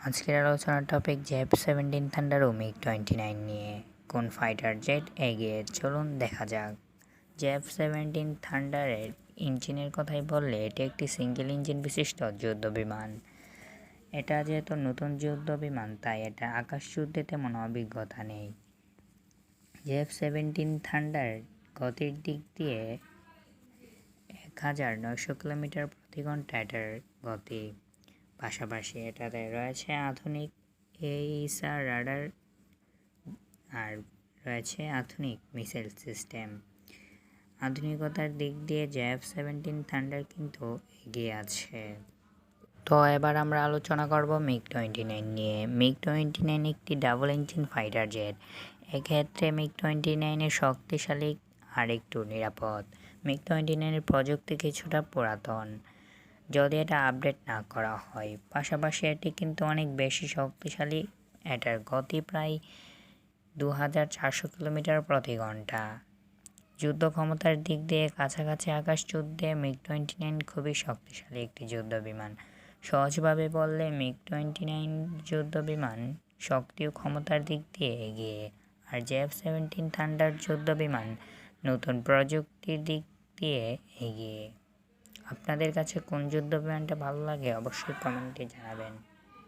আজকের আলোচনার topic জেএফ-17 thunder ও মিগ-29 নিয়ে। কোন ফাইটার জেট এগিয়ে, চলুন দেখা যাক। জেএফ-17 থান্ডারের ইঞ্জিনের কথাই বললে এটি একটি সিঙ্গেল ইঞ্জিন বিশিষ্ট যুদ্ধ বিমান। এটা যেহেতু নতুন যুদ্ধ বিমান তাই এটা আকাশযুদ্ধে তেমন অভিজ্ঞতা নেই। জেএফ-17 থান্ডার গতির দিক দিয়ে 1900 কিলোমিটার প্রতি ঘন্টা এটার গতি। পাশাপাশি এটাতে রয়েছে আধুনিক এইসার রাডার আর রয়েছে আধুনিক মিসাইল সিস্টেম। আধুনিকতার দিক দিয়ে জেএফ-17 থান্ডার কিন্তু এগিয়ে আছে। তো এবার আমরা আলোচনা করব মিগ-29 নিয়ে। মিগ-29 একটি ডাবল ইঞ্জিন ফাইটার জেট। এক্ষেত্রে মিগ-29 এর শক্তিশালী আর একটু নিরাপদ। মিগ-29 এর প্রযুক্তি কিছুটা পুরাতন, যদি এটা আপডেট না করা হয়। পাশাপাশি এটি কিন্তু অনেক বেশি শক্তিশালী। এটার গতি প্রায় 2400 কিলোমিটার প্রতি ঘন্টা। যুদ্ধ ক্ষমতার দিক দিয়ে কাছাকাছি আকাশ যুদ্ধে মিগ-29 খুবই শক্তিশালী একটি যুদ্ধ বিমান। সহজভাবে বললে মিগ-29 যুদ্ধ বিমান শক্তি ও ক্ষমতার দিক দিয়ে এগিয়ে, আর জেএফ-17 থান্ডার যুদ্ধ বিমান নতুন প্রযুক্তির দিক দিয়ে এগিয়ে। আপনাদের কাছে কোন যুদ্ধ বিমানটা ভালো লাগে অবশ্যই কমেন্টে জানাবেন।